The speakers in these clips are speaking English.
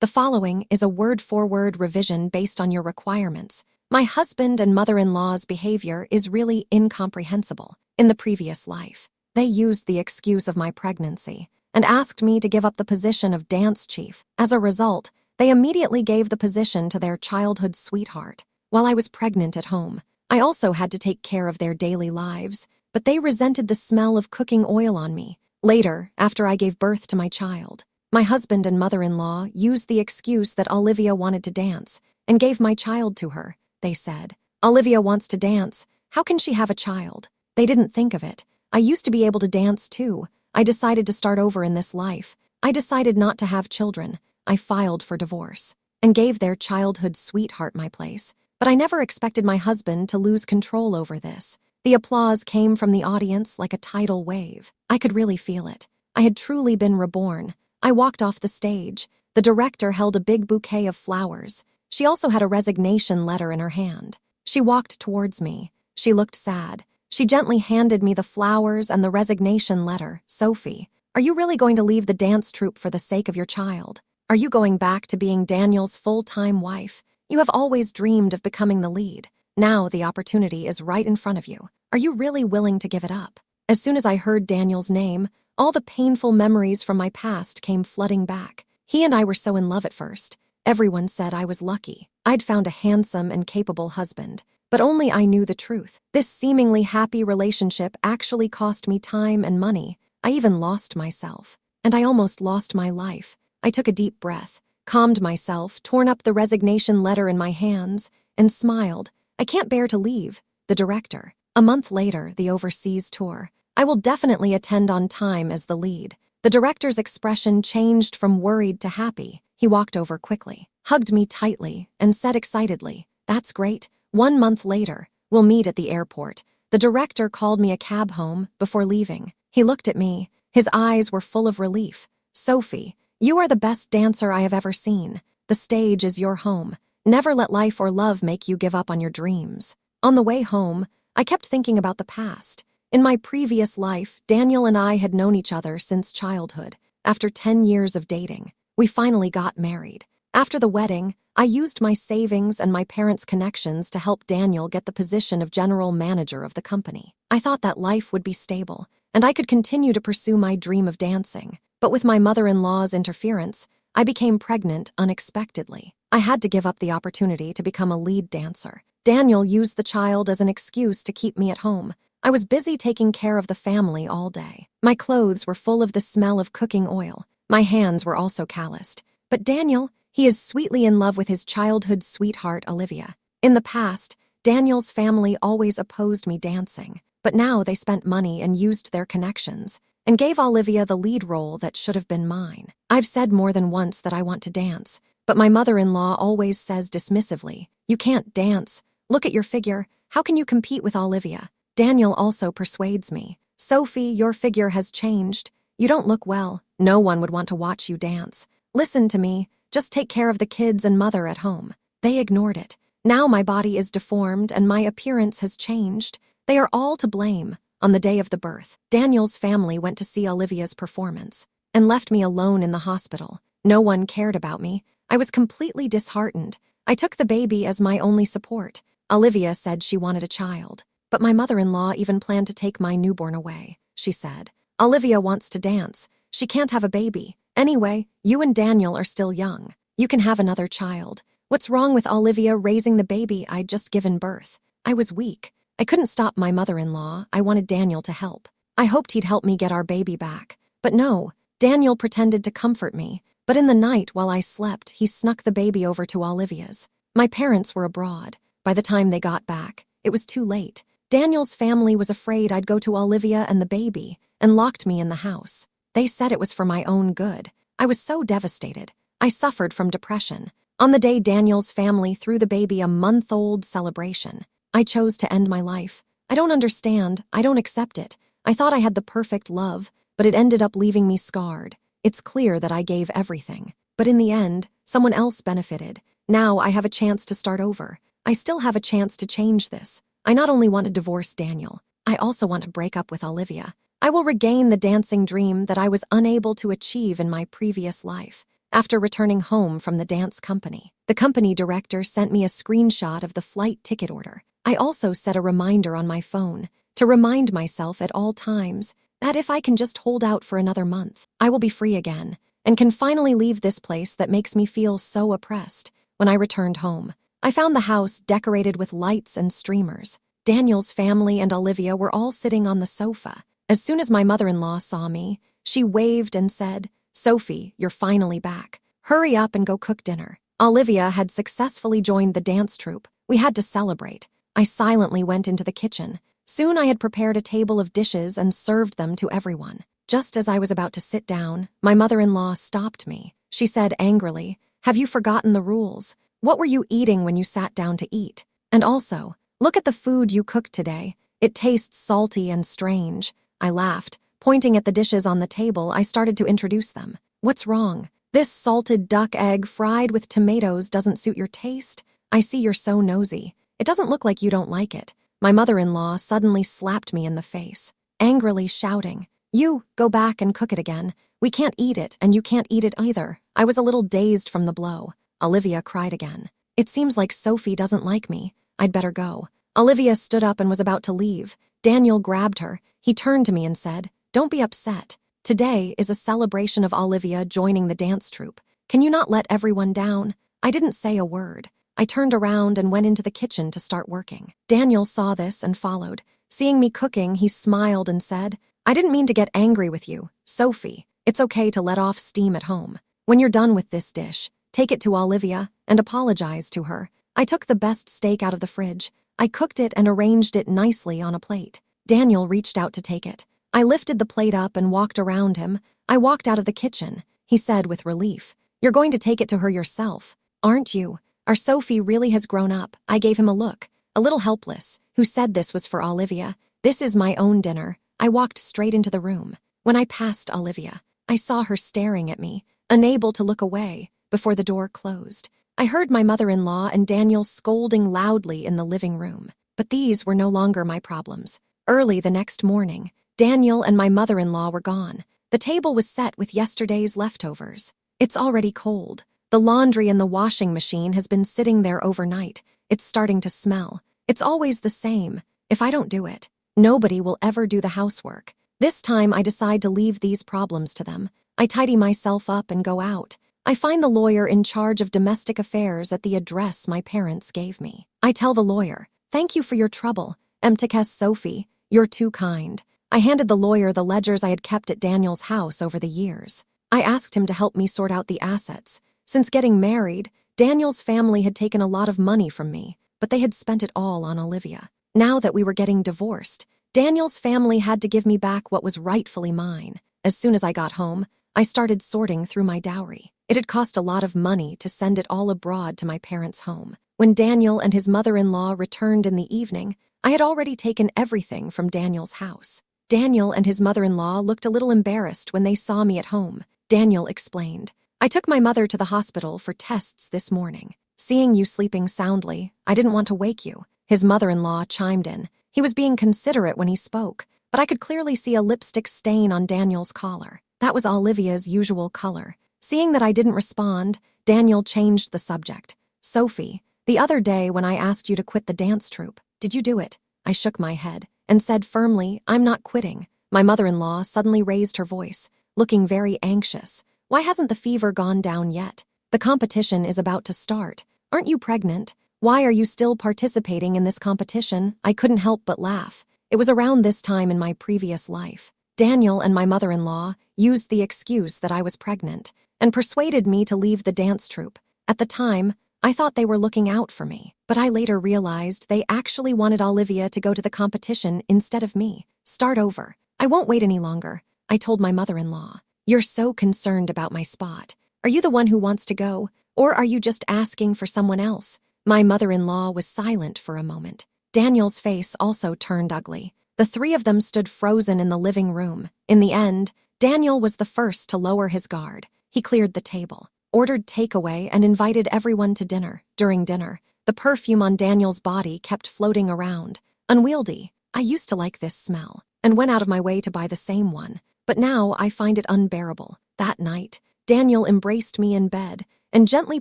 The following is a word-for-word revision based on your requirements. My husband and mother-in-law's behavior is really incomprehensible. In the previous life, they used the excuse of my pregnancy and asked me to give up the position of dance chief. As a result, they immediately gave the position to their childhood sweetheart. While I was pregnant at home, I also had to take care of their daily lives, but they resented the smell of cooking oil on me. Later, after I gave birth to my child, my husband and mother-in-law used the excuse that Olivia wanted to dance and gave my child to her. They said, "Olivia wants to dance. How can she have a child?" They didn't think of it. I used to be able to dance too. I decided to start over in this life. I decided not to have children. I filed for divorce and gave their childhood sweetheart my place. But I never expected my husband to lose control over this. The applause came from the audience like a tidal wave. I could really feel it. I had truly been reborn. I walked off the stage. The director held a big bouquet of flowers. She also had a resignation letter in her hand. She walked towards me. She looked sad. She gently handed me the flowers and the resignation letter. "Sophie, are you really going to leave the dance troupe for the sake of your child? Are you going back to being Daniel's full-time wife? You have always dreamed of becoming the lead. Now the opportunity is right in front of you. Are you really willing to give it up?" As soon as I heard Daniel's name, all the painful memories from my past came flooding back. He and I were so in love at first. Everyone said I was lucky. I'd found a handsome and capable husband, but only I knew the truth. This seemingly happy relationship actually cost me time and money. I even lost myself, and I almost lost my life. I took a deep breath, calmed myself, torn up the resignation letter in my hands, and smiled. I can't bear to leave. The director. A month later, the overseas tour. I will definitely attend on time as the lead. The director's expression changed from worried to happy. He walked over quickly, hugged me tightly, and said excitedly, "That's great. 1 month later, we'll meet at the airport." The director called me a cab home before leaving. He looked at me. His eyes were full of relief. "Sophie, you are the best dancer I have ever seen. The stage is your home. Never let life or love make you give up on your dreams." On the way home, I kept thinking about the past. In my previous life, Daniel and I had known each other since childhood. After 10 years of dating, we finally got married. After the wedding, I used my savings and my parents' connections to help Daniel get the position of general manager of the company. I thought that life would be stable, and I could continue to pursue my dream of dancing. But with my mother-in-law's interference, I became pregnant unexpectedly. I had to give up the opportunity to become a lead dancer. Daniel used the child as an excuse to keep me at home. I was busy taking care of the family all day. My clothes were full of the smell of cooking oil. My hands were also calloused. But Daniel, he is sweetly in love with his childhood sweetheart, Olivia. In the past, Daniel's family always opposed me dancing, but now they spent money and used their connections and gave Olivia the lead role that should have been mine. I've said more than once that I want to dance, but my mother-in-law always says dismissively, "You can't dance. Look at your figure. How can you compete with Olivia?" Daniel also persuades me. "Sophie, your figure has changed. You don't look well. No one would want to watch you dance. Listen to me. Just take care of the kids and mother at home." They ignored it. Now my body is deformed and my appearance has changed. They are all to blame. On the day of the birth, Daniel's family went to see Olivia's performance and left me alone in the hospital. No one cared about me. I was completely disheartened. I took the baby as my only support. Olivia said she wanted a child, but my mother-in-law even planned to take my newborn away. She said, "Olivia wants to dance. She can't have a baby. Anyway, you and Daniel are still young. You can have another child. What's wrong with Olivia raising the baby I'd just given birth?" I was weak. I couldn't stop my mother-in-law. I wanted Daniel to help. I hoped he'd help me get our baby back. But no, Daniel pretended to comfort me. But in the night while I slept, he snuck the baby over to Olivia's. My parents were abroad. By the time they got back, it was too late. Daniel's family was afraid I'd go to Olivia and the baby and locked me in the house. They said it was for my own good. I was so devastated. I suffered from depression. On the day Daniel's family threw the baby a month-old celebration, I chose to end my life. I don't understand. I don't accept it. I thought I had the perfect love, but it ended up leaving me scarred. It's clear that I gave everything. But in the end, someone else benefited. Now I have a chance to start over. I still have a chance to change this. I not only want to divorce Daniel, I also want to break up with Olivia. I will regain the dancing dream that I was unable to achieve in my previous life. after returning home from the dance company. The company director sent me a screenshot of the flight ticket order. I also set a reminder on my phone to remind myself at all times that if I can just hold out for another month, I will be free again and can finally leave this place that makes me feel so oppressed. When I returned home, I found the house decorated with lights and streamers. Daniel's family and Olivia were all sitting on the sofa. As soon as my mother-in-law saw me, she waved and said, "Sophie, you're finally back. Hurry up and go cook dinner." Olivia had successfully joined the dance troupe. We had to celebrate. I silently went into the kitchen. Soon I had prepared a table of dishes and served them to everyone. Just as I was about to sit down, my mother-in-law stopped me. She said angrily, "Have you forgotten the rules? What were you eating when you sat down to eat? And also, look at the food you cooked today. It tastes salty and strange." I laughed. Pointing at the dishes on the table, I started to introduce them. "What's wrong? This salted duck egg fried with tomatoes doesn't suit your taste? I see you're so nosy. It doesn't look like you don't like it." My mother-in-law suddenly slapped me in the face, angrily shouting, "You, go back and cook it again. We can't eat it, and you can't eat it either." I was a little dazed from the blow. Olivia cried again. "It seems like Sophie doesn't like me. I'd better go." Olivia stood up and was about to leave. Daniel grabbed her. He turned to me and said, "Don't be upset. Today is a celebration of Olivia joining the dance troupe. Can you not let everyone down?" I didn't say a word. I turned around and went into the kitchen to start working. Daniel saw this and followed. Seeing me cooking, he smiled and said, "I didn't mean to get angry with you, Sophie. It's okay to let off steam at home. When you're done with this dish, take it to Olivia and apologize to her." I took the best steak out of the fridge. I cooked it and arranged it nicely on a plate. Daniel reached out to take it. I lifted the plate up and walked around him. I walked out of the kitchen. He said with relief, "You're going to take it to her yourself, aren't you? Our Sophie really has grown up." I gave him a look, a little helpless. "Who said this was for Olivia? This is my own dinner." I walked straight into the room. When I passed Olivia, I saw her staring at me, unable to look away, before the door closed. I heard my mother-in-law and Daniel scolding loudly in the living room. But these were no longer my problems. Early the next morning, Daniel and my mother-in-law were gone. The table was set with yesterday's leftovers. It's already cold. The laundry in the washing machine has been sitting there overnight. It's starting to smell. It's always the same. If I don't do it, nobody will ever do the housework. This time I decide to leave these problems to them. I tidy myself up and go out. I find the lawyer in charge of domestic affairs at the address my parents gave me. I tell the lawyer, "Thank you for your trouble, Emtikes Sophie. You're too kind." I handed the lawyer the ledgers I had kept at Daniel's house over the years. I asked him to help me sort out the assets. Since getting married, Daniel's family had taken a lot of money from me, but they had spent it all on Olivia. Now that we were getting divorced, Daniel's family had to give me back what was rightfully mine. As soon as I got home, I started sorting through my dowry. It had cost a lot of money to send it all abroad to my parents' home. When Daniel and his mother-in-law returned in the evening, I had already taken everything from Daniel's house. Daniel and his mother-in-law looked a little embarrassed when they saw me at home. Daniel explained, "I took my mother to the hospital for tests this morning. Seeing you sleeping soundly, I didn't want to wake you." His mother-in-law chimed in. He was being considerate when he spoke, but I could clearly see a lipstick stain on Daniel's collar. That was Olivia's usual color. Seeing that I didn't respond, Daniel changed the subject. "Sophie, the other day when I asked you to quit the dance troupe, did you do it?" I shook my head and said firmly, "I'm not quitting." My mother-in-law suddenly raised her voice, looking very anxious. "Why hasn't the fever gone down yet? The competition is about to start. Aren't you pregnant? Why are you still participating in this competition?" I couldn't help but laugh. It was around this time in my previous life. Daniel and my mother-in-law used the excuse that I was pregnant and persuaded me to leave the dance troupe. At the time, I thought they were looking out for me, but I later realized they actually wanted Olivia to go to the competition instead of me. "Start over. I won't wait any longer," I told my mother-in-law. "You're so concerned about my spot. Are you the one who wants to go, or are you just asking for someone else?" My mother-in-law was silent for a moment. Daniel's face also turned ugly. The three of them stood frozen in the living room. In the end, Daniel was the first to lower his guard. He cleared the table, ordered takeaway, and invited everyone to dinner. During dinner, the perfume on Daniel's body kept floating around. Unwieldy. I used to like this smell, and went out of my way to buy the same one, but now I find it unbearable. That night, Daniel embraced me in bed and gently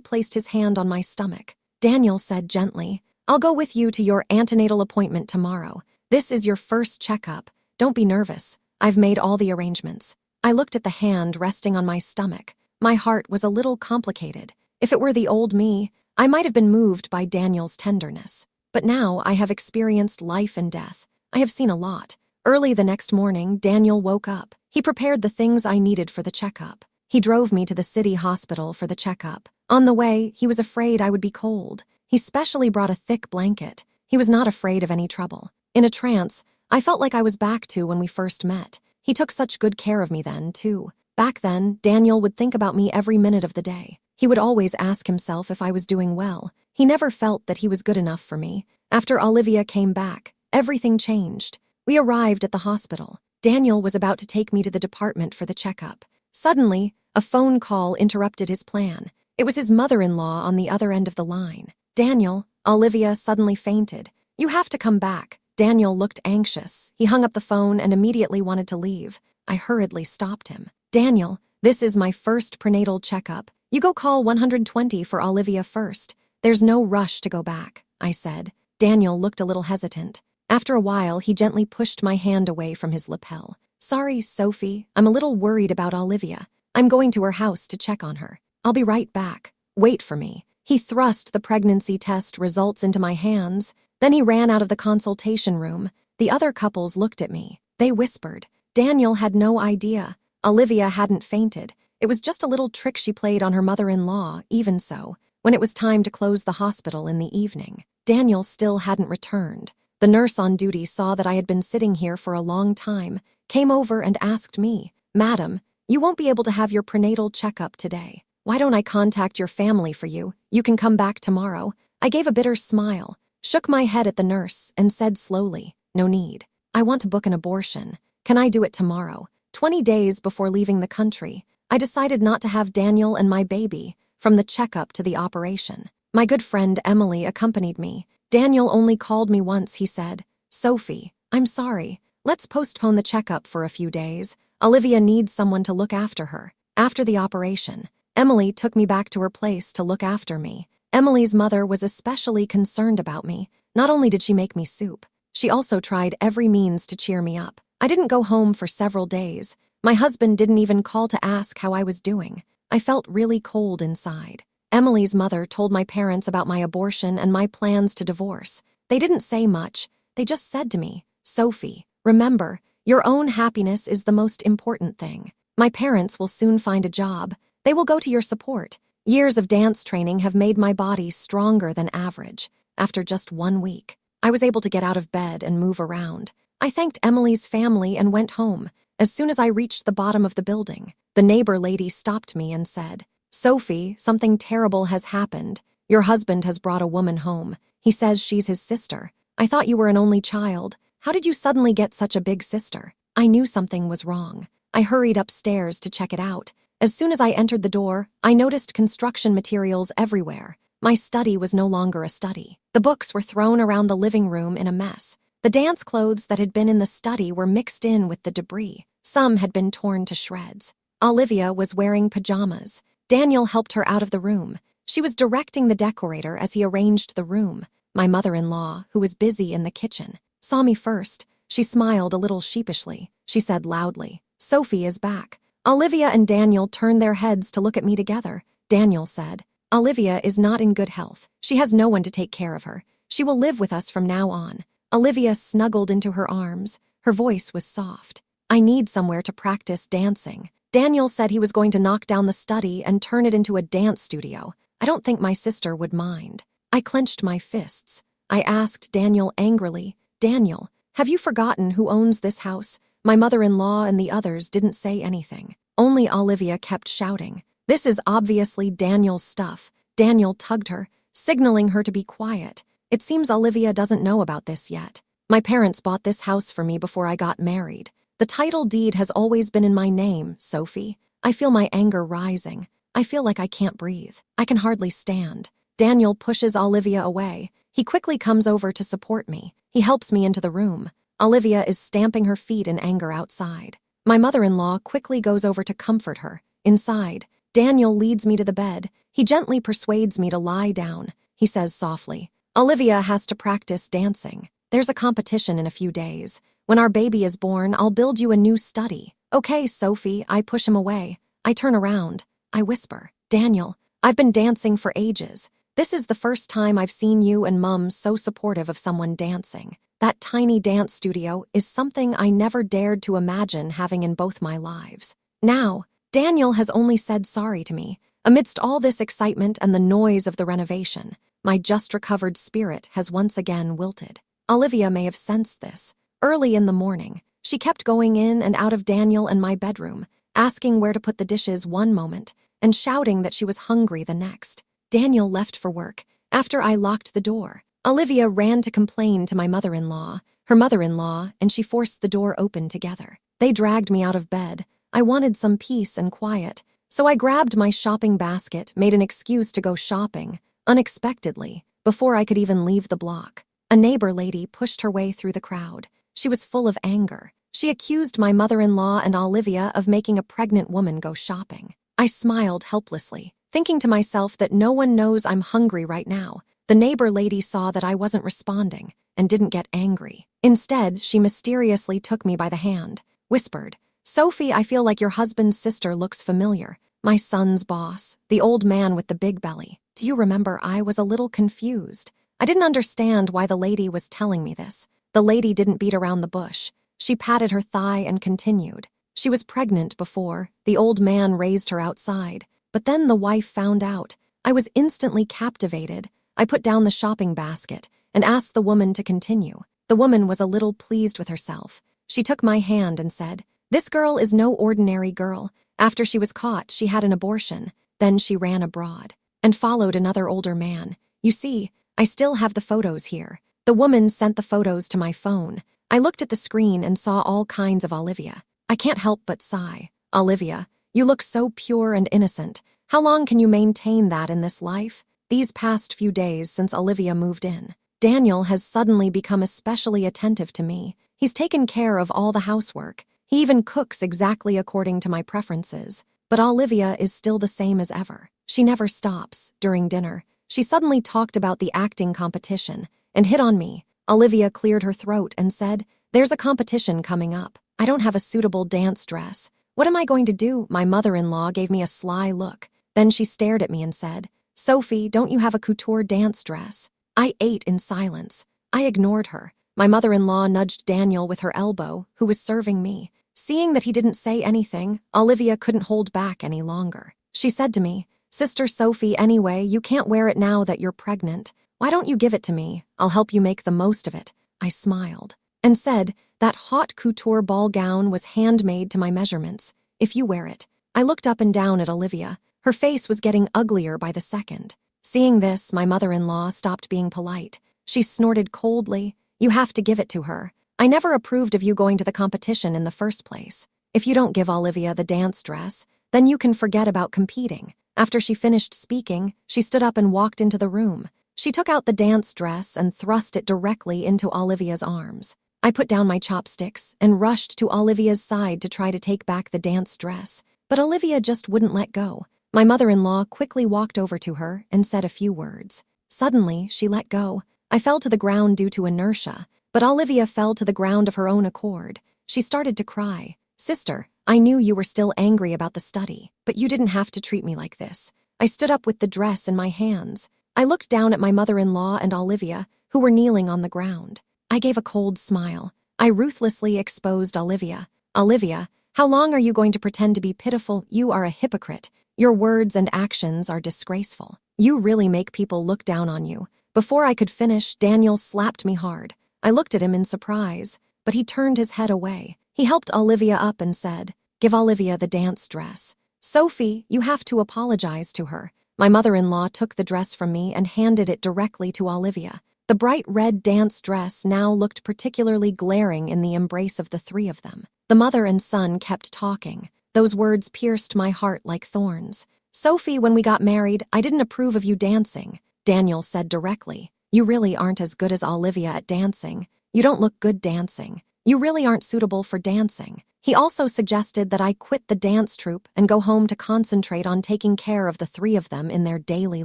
placed his hand on my stomach. Daniel said gently, "I'll go with you to your antenatal appointment tomorrow. This is your first checkup. Don't be nervous. I've made all the arrangements." I looked at the hand resting on my stomach. My heart was a little complicated. If it were the old me, I might have been moved by Daniel's tenderness. But now I have experienced life and death. I have seen a lot. Early the next morning, Daniel woke up. He prepared the things I needed for the checkup. He drove me to the city hospital for the checkup. On the way, he was afraid I would be cold. He specially brought a thick blanket. He was not afraid of any trouble. In a trance, I felt like I was back to when we first met. He took such good care of me then, too. Back then, Daniel would think about me every minute of the day. He would always ask himself if I was doing well. He never felt that he was good enough for me. After Olivia came back, everything changed. We arrived at the hospital. Daniel was about to take me to the department for the checkup. Suddenly, a phone call interrupted his plan. It was his mother-in-law on the other end of the line. "Daniel," Olivia suddenly fainted. "You have to come back." Daniel looked anxious. He hung up the phone and immediately wanted to leave. I hurriedly stopped him. "Daniel, this is my first prenatal checkup. You go call 120 for Olivia first. There's no rush to go back," I said. Daniel looked a little hesitant. After a while, he gently pushed my hand away from his lapel. "Sorry, Sophie. I'm a little worried about Olivia. I'm going to her house to check on her. I'll be right back. Wait for me." He thrust the pregnancy test results into my hands. Then he ran out of the consultation room. The other couples looked at me. They whispered. Daniel had no idea. Olivia hadn't fainted. It was just a little trick she played on her mother-in-law. Even so, when it was time to close the hospital in the evening, Daniel still hadn't returned. The nurse on duty saw that I had been sitting here for a long time, came over and asked me, "Madam, you won't be able to have your prenatal checkup today. Why don't I contact your family for you? You can come back tomorrow." I gave a bitter smile, shook my head at the nurse, and said slowly, "No need. I want to book an abortion. Can I do it tomorrow?" 20 days before leaving the country, I decided not to have Daniel and my baby from the checkup to the operation. My good friend Emily accompanied me. Daniel only called me once. He said, "Sophie, I'm sorry. Let's postpone the checkup for a few days. Olivia needs someone to look after her." After the operation, Emily took me back to her place to look after me. Emily's mother was especially concerned about me. Not only did she make me soup, she also tried every means to cheer me up. I didn't go home for several days. My husband didn't even call to ask how I was doing. I felt really cold inside. Emily's mother told my parents about my abortion and my plans to divorce. They didn't say much. They just said to me, "Sophie, remember, your own happiness is the most important thing. My parents will soon find a job. They will go to your support. Years of dance training have made my body stronger than average." After just 1 week, I was able to get out of bed and move around. I thanked Emily's family and went home. As soon as I reached the bottom of the building, the neighbor lady stopped me and said, "Sophie, something terrible has happened. Your husband has brought a woman home. He says she's his sister. I thought you were an only child. How did you suddenly get such a big sister?" I knew something was wrong. I hurried upstairs to check it out. As soon as I entered the door, I noticed construction materials everywhere. My study was no longer a study. The books were thrown around the living room in a mess. The dance clothes that had been in the study were mixed in with the debris. Some had been torn to shreds. Olivia was wearing pajamas. Daniel helped her out of the room. She was directing the decorator as he arranged the room. My mother-in-law, who was busy in the kitchen, saw me first. She smiled a little sheepishly. She said loudly, "Sophie is back." Olivia and Daniel turned their heads to look at me together. Daniel said, "Olivia is not in good health. She has no one to take care of her. She will live with us from now on." Olivia snuggled into her arms. Her voice was soft. "I need somewhere to practice dancing." Daniel said he was going to knock down the study and turn it into a dance studio. I don't think my sister would mind. I clenched my fists. I asked Daniel angrily, "Daniel, have you forgotten who owns this house?" My mother-in-law and the others didn't say anything. Only Olivia kept shouting, "This is obviously Daniel's stuff." Daniel tugged her, signaling her to be quiet. It seems Olivia doesn't know about this yet. My parents bought this house for me before I got married. The title deed has always been in my name, Sophie. I feel my anger rising. I feel like I can't breathe. I can hardly stand. Daniel pushes Olivia away. He quickly comes over to support me. He helps me into the room. Olivia is stamping her feet in anger outside. My mother-in-law quickly goes over to comfort her. Inside, Daniel leads me to the bed. He gently persuades me to lie down. He says softly, "Olivia has to practice dancing. There's a competition in a few days. When our baby is born, I'll build you a new study." "Okay, Sophie," I push him away. I turn around. I whisper, "Daniel, I've been dancing for ages. This is the first time I've seen you and Mum so supportive of someone dancing. That tiny dance studio is something I never dared to imagine having in both my lives." Now, Daniel has only said sorry to me. Amidst all this excitement and the noise of the renovation, my just-recovered spirit has once again wilted. Olivia may have sensed this. Early in the morning, she kept going in and out of Daniel and my bedroom, asking where to put the dishes one moment and shouting that she was hungry the next. Daniel left for work. After I locked the door, Olivia ran to complain to my mother-in-law, her mother-in-law, and she forced the door open together. They dragged me out of bed. I wanted some peace and quiet, so I grabbed my shopping basket, made an excuse to go shopping, unexpectedly, before I could even leave the block. A neighbor lady pushed her way through the crowd. She was full of anger. She accused my mother-in-law and Olivia of making a pregnant woman go shopping. I smiled helplessly, thinking to myself that no one knows I'm hungry right now. The neighbor lady saw that I wasn't responding and didn't get angry. Instead, she mysteriously took me by the hand, whispered, "Sophie, I feel like your husband's sister looks familiar. My son's boss, the old man with the big belly. Do you remember?" I was a little confused. I didn't understand why the lady was telling me this. The lady didn't beat around the bush. She patted her thigh and continued. She was pregnant before. The old man raised her outside. But then the wife found out. I was instantly captivated. I put down the shopping basket and asked the woman to continue. The woman was a little pleased with herself. She took my hand and said, "This girl is no ordinary girl. After she was caught, she had an abortion. Then she ran abroad and followed another older man. You see, I still have the photos here." The woman sent the photos to my phone. I looked at the screen and saw all kinds of Olivia. I can't help but sigh. "Olivia, you look so pure and innocent. How long can you maintain that in this life?" These past few days since Olivia moved in, Daniel has suddenly become especially attentive to me. He's taken care of all the housework. He even cooks exactly according to my preferences. But Olivia is still the same as ever. She never stops. During dinner, she suddenly talked about the acting competition and hit on me. Olivia cleared her throat and said, "There's a competition coming up. I don't have a suitable dance dress. What am I going to do?" My mother-in-law gave me a sly look. Then she stared at me and said, "Sophie, don't you have a couture dance dress?" I ate in silence. I ignored her. My mother-in-law nudged Daniel with her elbow, who was serving me. Seeing that he didn't say anything, Olivia couldn't hold back any longer. She said to me, "Sister Sophie, anyway, you can't wear it now that you're pregnant. Why don't you give it to me? I'll help you make the most of it." I smiled and said, "That haute couture ball gown was handmade to my measurements. If you wear it." I looked up and down at Olivia. Her face was getting uglier by the second. Seeing this, my mother-in-law stopped being polite. She snorted coldly, "You have to give it to her. I never approved of you going to the competition in the first place. If you don't give Olivia the dance dress, then you can forget about competing." After she finished speaking, she stood up and walked into the room. She took out the dance dress and thrust it directly into Olivia's arms. I put down my chopsticks and rushed to Olivia's side to try to take back the dance dress, but Olivia just wouldn't let go. My mother-in-law quickly walked over to her and said a few words. Suddenly, she let go. I fell to the ground due to inertia, but Olivia fell to the ground of her own accord. She started to cry. "Sister, I knew you were still angry about the study, but you didn't have to treat me like this." I stood up with the dress in my hands. I looked down at my mother-in-law and Olivia, who were kneeling on the ground. I gave a cold smile. I ruthlessly exposed Olivia. "Olivia, how long are you going to pretend to be pitiful? You are a hypocrite. Your words and actions are disgraceful. You really make people look down on you." Before I could finish, Daniel slapped me hard. I looked at him in surprise, but he turned his head away. He helped Olivia up and said, "Give Olivia the dance dress. Sophie, you have to apologize to her." My mother-in-law took the dress from me and handed it directly to Olivia. The bright red dance dress now looked particularly glaring in the embrace of the three of them. The mother and son kept talking. Those words pierced my heart like thorns. "Sophie, when we got married, I didn't approve of you dancing," Daniel said directly. "You really aren't as good as Olivia at dancing. You don't look good dancing. You really aren't suitable for dancing." He also suggested that I quit the dance troupe and go home to concentrate on taking care of the three of them in their daily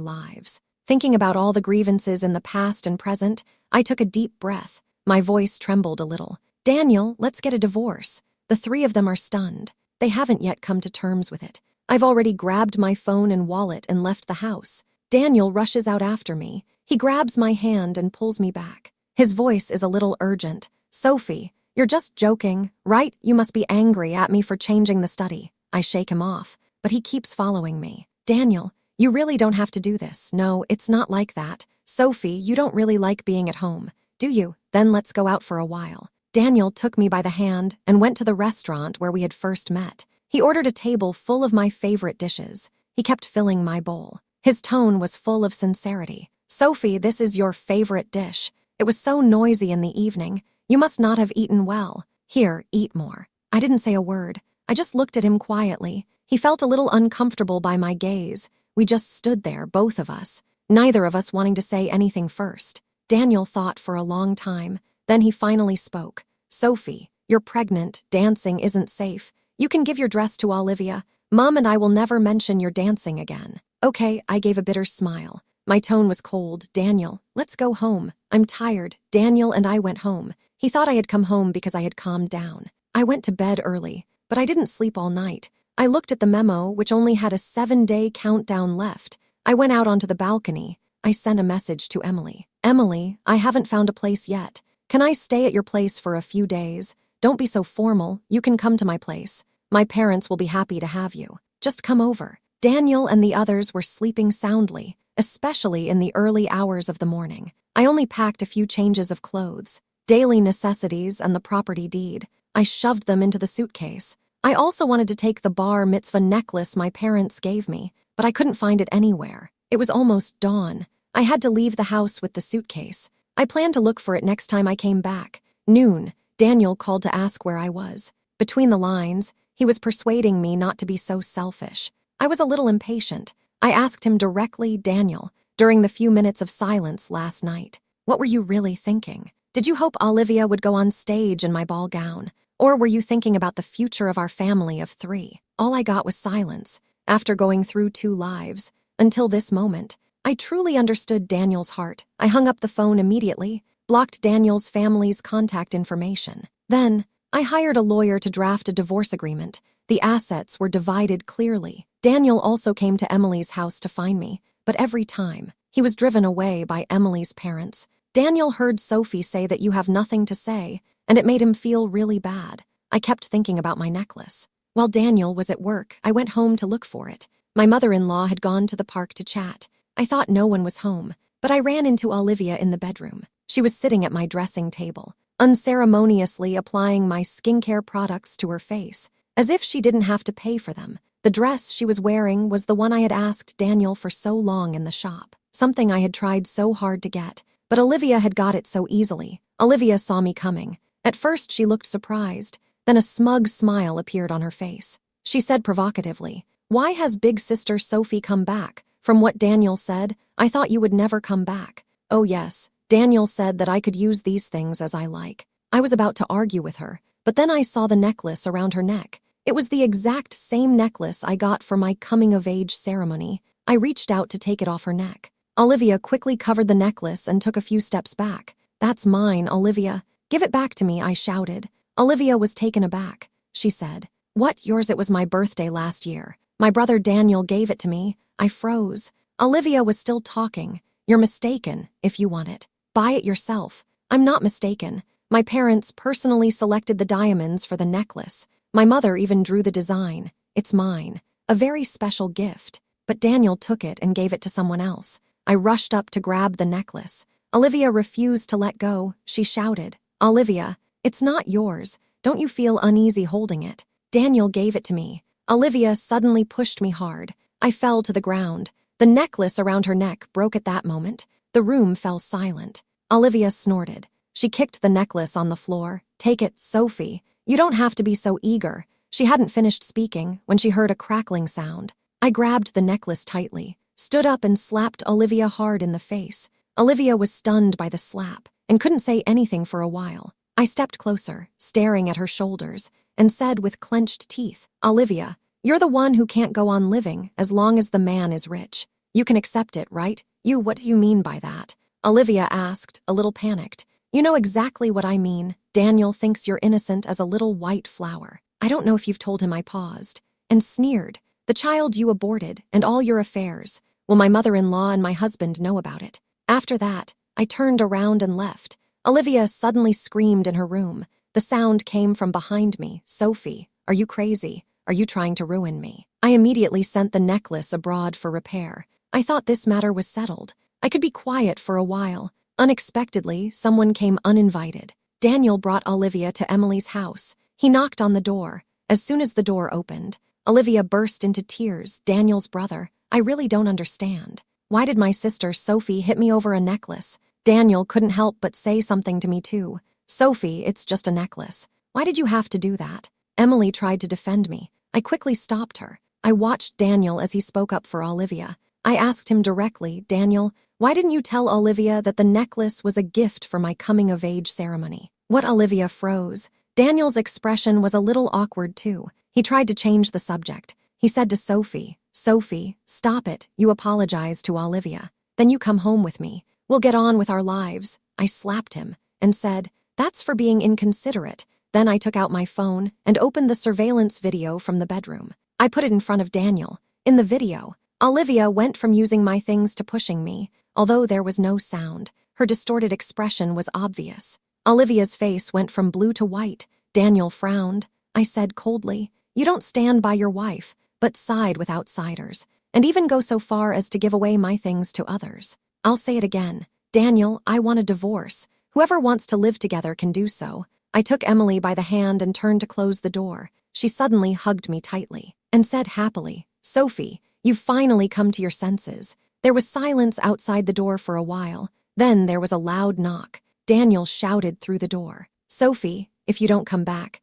lives. Thinking about all the grievances in the past and present, I took a deep breath. My voice trembled a little. Daniel, let's get a divorce. The three of them are stunned. They haven't yet come to terms with it. I've already grabbed my phone and wallet and left the house. Daniel rushes out after me. He grabs my hand and pulls me back. His voice is a little urgent. Sophie, you're just joking, right? You must be angry at me for changing the study. I shake him off, but he keeps following me. Daniel, you really don't have to do this. No, it's not like that. Sophie, you don't really like being at home, do you? Then let's go out for a while. Daniel took me by the hand and went to the restaurant where we had first met. He ordered a table full of my favorite dishes. He kept filling my bowl. His tone was full of sincerity. Sophie, this is your favorite dish. It was so noisy in the evening. You must not have eaten well. Here, eat more. I didn't say a word. I just looked at him quietly. He felt a little uncomfortable by my gaze. We just stood there, both of us, neither of us wanting to say anything first. Daniel thought for a long time. Then he finally spoke. Sophie, you're pregnant. Dancing isn't safe. You can give your dress to Olivia. Mom and I will never mention your dancing again. Okay, I gave a bitter smile. My tone was cold. Daniel, let's go home. I'm tired. Daniel and I went home. He thought I had come home because I had calmed down. I went to bed early, but I didn't sleep all night. I looked at the memo, which only had a 7-day countdown left. I went out onto the balcony. I sent a message to Emily. Emily, I haven't found a place yet. Can I stay at your place for a few days? Don't be so formal. You can come to my place. My parents will be happy to have you. Just come over. Daniel and the others were sleeping soundly, especially in the early hours of the morning. I only packed a few changes of clothes, daily necessities, and the property deed. I shoved them into the suitcase. I also wanted to take the bar mitzvah necklace my parents gave me, but I couldn't find it anywhere. It was almost dawn. I had to leave the house with the suitcase. I planned to look for it next time I came back. Noon, Daniel called to ask where I was. Between the lines, he was persuading me not to be so selfish. I was a little impatient. I asked him directly, Daniel, during the few minutes of silence last night, what were you really thinking? Did you hope Olivia would go on stage in my ball gown? Or were you thinking about the future of our family of 3? All I got was silence. After going through 2 lives, until this moment, I truly understood Daniel's heart. I hung up the phone immediately, blocked Daniel's family's contact information. Then, I hired a lawyer to draft a divorce agreement. The assets were divided clearly. Daniel also came to Emily's house to find me, but every time, he was driven away by Emily's parents. Daniel heard Sophie say that you have nothing to say, and it made him feel really bad. I kept thinking about my necklace. While Daniel was at work, I went home to look for it. My mother-in-law had gone to the park to chat. I thought no one was home, but I ran into Olivia in the bedroom. She was sitting at my dressing table, unceremoniously applying my skincare products to her face, as if she didn't have to pay for them. The dress she was wearing was the one I had asked Daniel for so long in the shop, something I had tried so hard to get, but Olivia had got it so easily. Olivia saw me coming. At first, she looked surprised. Then a smug smile appeared on her face. She said provocatively, "Why has big sister Sophie come back? From what Daniel said, I thought you would never come back." "Oh yes, Daniel said that I could use these things as I like." I was about to argue with her, but then I saw the necklace around her neck. It was the exact same necklace I got for my coming-of-age ceremony. I reached out to take it off her neck. Olivia quickly covered the necklace and took a few steps back. "That's mine, Olivia. Give it back to me," I shouted. Olivia was taken aback. She said, "What, yours? It was my birthday last year. My brother Daniel gave it to me." I froze. Olivia was still talking. "You're mistaken, if you want it. Buy it yourself." "I'm not mistaken. My parents personally selected the diamonds for the necklace. My mother even drew the design. It's mine. A very special gift." But Daniel took it and gave it to someone else. I rushed up to grab the necklace. Olivia refused to let go. She shouted, "Olivia, it's not yours. Don't you feel uneasy holding it?" "Daniel gave it to me." Olivia suddenly pushed me hard. I fell to the ground. The necklace around her neck broke at that moment. The room fell silent. Olivia snorted. She kicked the necklace on the floor. "Take it, Sophie. You don't have to be so eager." She hadn't finished speaking when she heard a crackling sound. I grabbed the necklace tightly, stood up and slapped Olivia hard in the face. Olivia was stunned by the slap and couldn't say anything for a while. I stepped closer, staring at her shoulders, and said with clenched teeth, "Olivia, you're the one who can't go on living as long as the man is rich. You can accept it, right? What do you mean by that?" Olivia asked, a little panicked. "You know exactly what I mean. Daniel thinks you're innocent as a little white flower. I don't know if you've told him." I paused and sneered. "The child you aborted and all your affairs. Will my mother-in-law and my husband know about it?" After that, I turned around and left. Olivia suddenly screamed in her room. The sound came from behind me. "Sophie, are you crazy? Are you trying to ruin me?" I immediately sent the necklace abroad for repair. I thought this matter was settled. I could be quiet for a while. Unexpectedly, someone came uninvited. Daniel brought Olivia to Emily's house. He knocked on the door. As soon as the door opened, Olivia burst into tears. "Daniel's brother, I really don't understand. Why did my sister Sophie hit me over a necklace? Daniel couldn't help but say something to me too. Sophie, it's just a necklace. Why did you have to do that?" Emily tried to defend me. I quickly stopped her. I watched Daniel as he spoke up for Olivia. I asked him directly, "Daniel, why didn't you tell Olivia that the necklace was a gift for my coming-of-age ceremony?" What? Olivia froze. Daniel's expression was a little awkward too. He tried to change the subject. He said to Sophie, "Sophie, stop it. You apologize to Olivia. Then you come home with me. We'll get on with our lives." I slapped him and said, "That's for being inconsiderate." Then I took out my phone and opened the surveillance video from the bedroom. I put it in front of Daniel. In the video, Olivia went from using my things to pushing me. Although there was no sound, her distorted expression was obvious. Olivia's face went from blue to white. Daniel frowned. I said coldly, "You don't stand by your wife, but side with outsiders, and even go so far as to give away my things to others." I'll say it again. Daniel, I want a divorce. Whoever wants to live together can do so. I took Emily by the hand and turned to close the door. She suddenly hugged me tightly and said happily, "Sophie, you've finally come to your senses." There was silence outside the door for a while. Then there was a loud knock. Daniel shouted through the door, "Sophie, if you don't come back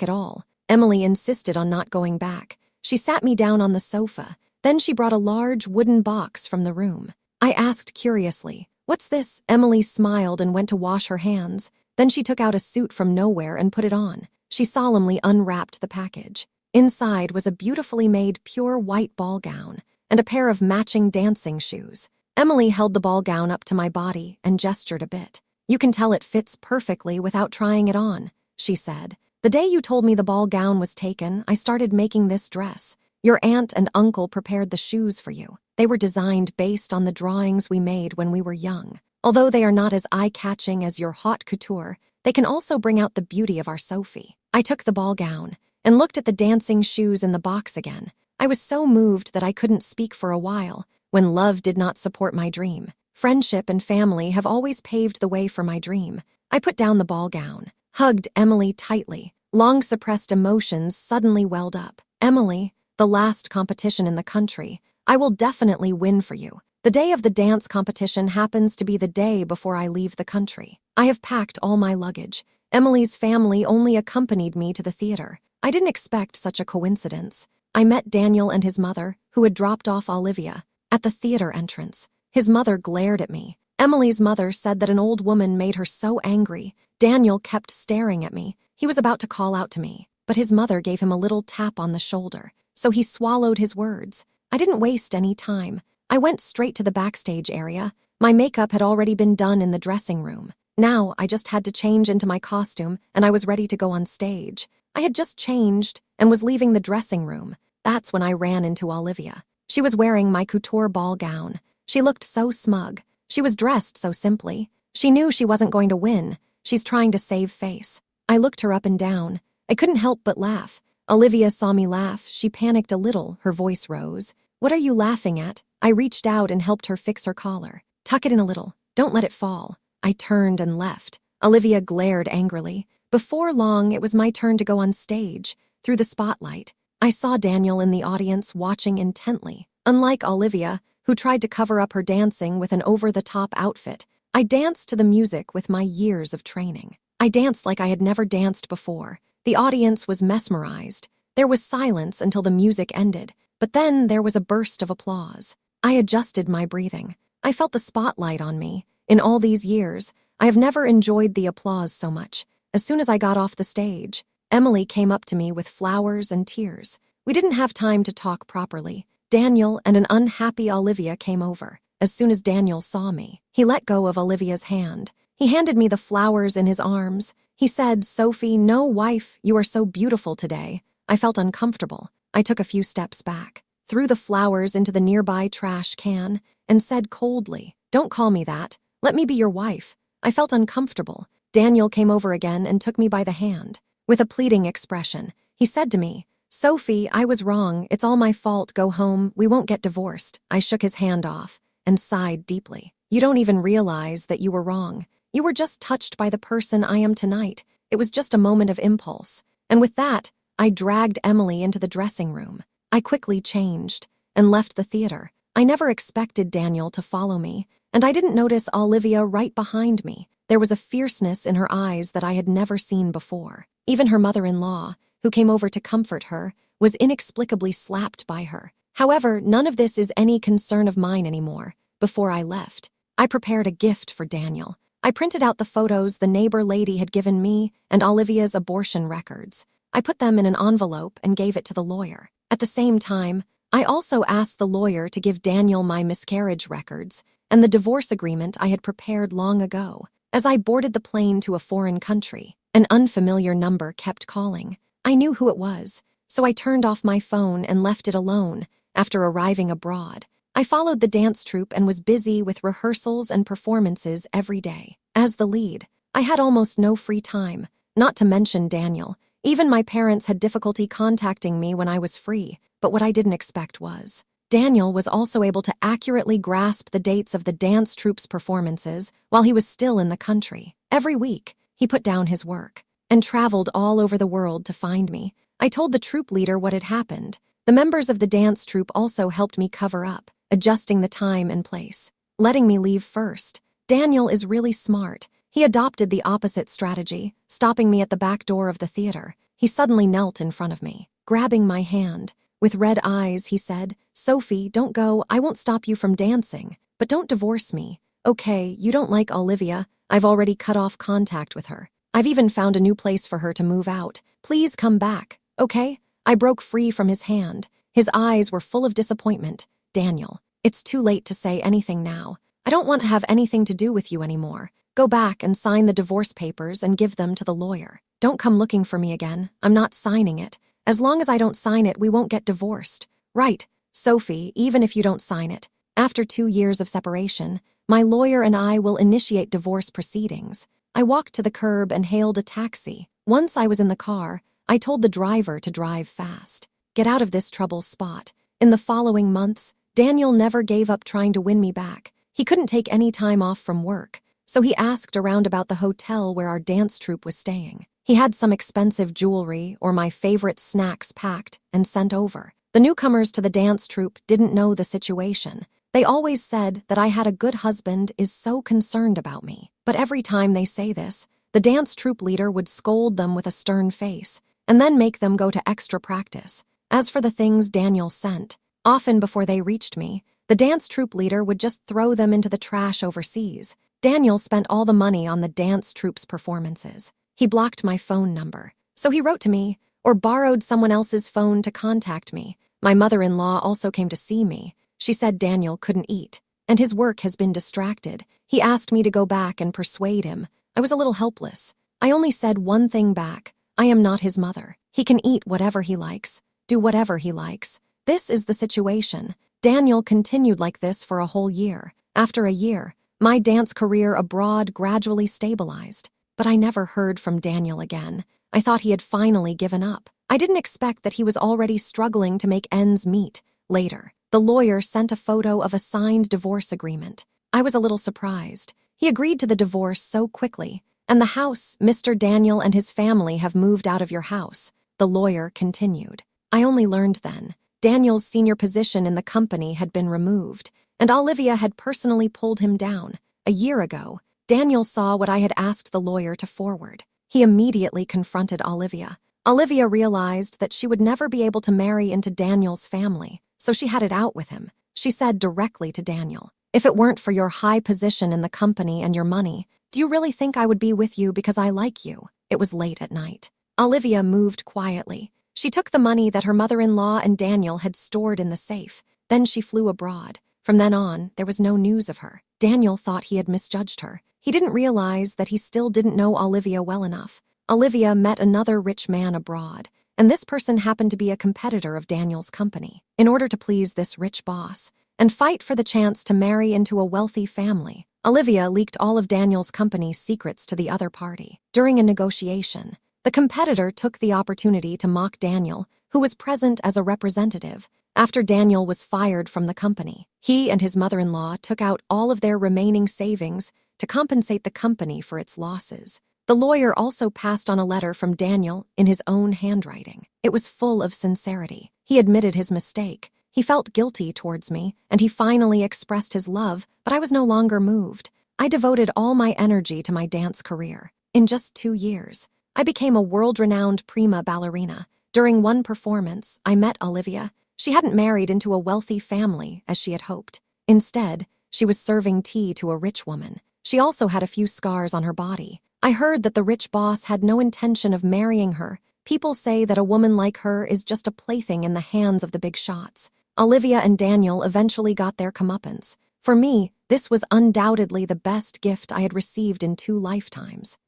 at all." Emily insisted on not going back. She sat me down on the sofa. Then she brought a large wooden box from the room. I asked curiously, "What's this?" Emily smiled and went to wash her hands. Then she took out a suit from nowhere and put it on. She solemnly unwrapped the package. Inside was a beautifully made pure white ball gown and a pair of matching dancing shoes. Emily held the ball gown up to my body and gestured a bit. "You can tell it fits perfectly without trying it on," she said. "The day you told me the ball gown was taken, I started making this dress. Your aunt and uncle prepared the shoes for you. They were designed based on the drawings we made when we were young. Although they are not as eye-catching as your haute couture, they can also bring out the beauty of our Sophie." I took the ball gown and looked at the dancing shoes in the box again. I was so moved that I couldn't speak for a while. When love did not support my dream, friendship and family have always paved the way for my dream. I put down the ball gown, hugged Emily tightly. Long-suppressed emotions suddenly welled up. "Emily, the last competition in the country. I will definitely win for you. The day of the dance competition happens to be the day before I leave the country. I have packed all my luggage. Emily's family only accompanied me to the theater. I didn't expect such a coincidence. I met Daniel and his mother, who had dropped off Olivia, at the theater entrance. His mother glared at me. Emily's mother said that an old woman made her so angry. Daniel kept staring at me. He was about to call out to me, but his mother gave him a little tap on the shoulder, so he swallowed his words. I didn't waste any time. I went straight to the backstage area. My makeup had already been done in the dressing room. Now I just had to change into my costume, and I was ready to go on stage. I had just changed and was leaving the dressing room. That's when I ran into Olivia. She was wearing my couture ball gown. She looked so smug. She was dressed so simply. She knew she wasn't going to win. She's trying to save face. I looked her up and down. I couldn't help but laugh. Olivia saw me laugh. She panicked a little. Her voice rose. "What are you laughing at?" I reached out and helped her fix her collar. "Tuck it in a little. Don't let it fall." I turned and left. Olivia glared angrily. Before long, it was my turn to go on stage. Through the spotlight, I saw Daniel in the audience watching intently. Unlike Olivia, who tried to cover up her dancing with an over-the-top outfit, I danced to the music with my years of training. I danced like I had never danced before. The audience was mesmerized. There was silence until the music ended, but then there was a burst of applause. I adjusted my breathing. I felt the spotlight on me. In all these years, I have never enjoyed the applause so much. As soon as I got off the stage, Emily came up to me with flowers and tears. We didn't have time to talk properly. Daniel and an unhappy Olivia came over. As soon as Daniel saw me, he let go of Olivia's hand. He handed me the flowers in his arms. He said, "Sophie, no, wife, you are so beautiful today." I felt uncomfortable. I took a few steps back, threw the flowers into the nearby trash can, and said coldly, "Don't call me that. Let me be your wife." I felt uncomfortable. Daniel came over again and took me by the hand. With a pleading expression, he said to me, "Sophie, I was wrong. It's all my fault. Go home. We won't get divorced." I shook his hand off and sighed deeply. "You don't even realize that you were wrong. You were just touched by the person I am tonight. It was just a moment of impulse." And with that, I dragged Emily into the dressing room. I quickly changed and left the theater. I never expected Daniel to follow me, and I didn't notice Olivia right behind me. There was a fierceness in her eyes that I had never seen before. Even her mother-in-law, who came over to comfort her, was inexplicably slapped by her. However, none of this is any concern of mine anymore. Before I left, I prepared a gift for Daniel. I printed out the photos the neighbor lady had given me and Olivia's abortion records. I put them in an envelope and gave it to the lawyer. At the same time, I also asked the lawyer to give Daniel my miscarriage records and the divorce agreement I had prepared long ago. As I boarded the plane to a foreign country, an unfamiliar number kept calling. I knew who it was, so I turned off my phone and left it alone. After arriving abroad, I followed the dance troupe and was busy with rehearsals and performances every day. As the lead, I had almost no free time, not to mention Daniel. Even my parents had difficulty contacting me when I was free, but what I didn't expect was Daniel was also able to accurately grasp the dates of the dance troupe's performances while he was still in the country. Every week, he put down his work and traveled all over the world to find me. I told the troupe leader what had happened. The members of the dance troupe also helped me cover up, adjusting the time and place, letting me leave first. Daniel is really smart. He adopted the opposite strategy, stopping me at the back door of the theater. He suddenly knelt in front of me, grabbing my hand. With red eyes, he said, "Sophie, don't go. I won't stop you from dancing, but don't divorce me. Okay, you don't like Olivia. I've already cut off contact with her. I've even found a new place for her to move out. Please come back, okay?" I broke free from his hand. His eyes were full of disappointment. "Daniel, it's too late to say anything now. I don't want to have anything to do with you anymore. Go back and sign the divorce papers and give them to the lawyer. Don't come looking for me again. I'm not signing it. As long as I don't sign it, we won't get divorced." "Right, Sophie, even if you don't sign it. After 2 years of separation, my lawyer and I will initiate divorce proceedings." I walked to the curb and hailed a taxi. Once I was in the car, I told the driver to drive fast. Get out of this trouble spot. In the following months, Daniel never gave up trying to win me back. He couldn't take any time off from work, so he asked around about the hotel where our dance troupe was staying. He had some expensive jewelry or my favorite snacks packed and sent over. The newcomers to the dance troupe didn't know the situation. They always said that I had a good husband is so concerned about me. But every time they say this, the dance troupe leader would scold them with a stern face and then make them go to extra practice. As for the things Daniel sent, often before they reached me, the dance troupe leader would just throw them into the trash overseas. Daniel spent all the money on the dance troupe's performances. He blocked my phone number, so he wrote to me or borrowed someone else's phone to contact me. My mother-in-law also came to see me. She said Daniel couldn't eat, and his work has been distracted. He asked me to go back and persuade him. I was a little helpless. I only said one thing back. I am not his mother. He can eat whatever he likes, do whatever he likes. This is the situation. Daniel continued like this for a whole year. After a year, my dance career abroad gradually stabilized. But I never heard from Daniel again. I thought he had finally given up. I didn't expect that he was already struggling to make ends meet. Later, the lawyer sent a photo of a signed divorce agreement. I was a little surprised. He agreed to the divorce so quickly. "And the house, Mr. Daniel and his family have moved out of your house," the lawyer continued. I only learned then. Daniel's senior position in the company had been removed, and Olivia had personally pulled him down. A year ago, Daniel saw what I had asked the lawyer to forward. He immediately confronted Olivia. Olivia realized that she would never be able to marry into Daniel's family, so she had it out with him. She said directly to Daniel, "If it weren't for your high position in the company and your money, do you really think I would be with you because I like you?" It was late at night. Olivia moved quietly. She took the money that her mother-in-law and Daniel had stored in the safe. Then she flew abroad. From then on, there was no news of her. Daniel thought he had misjudged her. He didn't realize that he still didn't know Olivia well enough. Olivia met another rich man abroad, and this person happened to be a competitor of Daniel's company. In order to please this rich boss and fight for the chance to marry into a wealthy family, Olivia leaked all of Daniel's company's secrets to the other party. During a negotiation, the competitor took the opportunity to mock Daniel, who was present as a representative. After Daniel was fired from the company, he and his mother-in-law took out all of their remaining savings to compensate the company for its losses. The lawyer also passed on a letter from Daniel in his own handwriting. It was full of sincerity. He admitted his mistake. He felt guilty towards me, and he finally expressed his love, but I was no longer moved. I devoted all my energy to my dance career. In just 2 years, I became a world-renowned prima ballerina. During one performance, I met Olivia. She hadn't married into a wealthy family, as she had hoped. Instead, she was serving tea to a rich woman. She also had a few scars on her body. I heard that the rich boss had no intention of marrying her. People say that a woman like her is just a plaything in the hands of the big shots. Olivia and Daniel eventually got their comeuppance. For me, this was undoubtedly the best gift I had received in 2 lifetimes.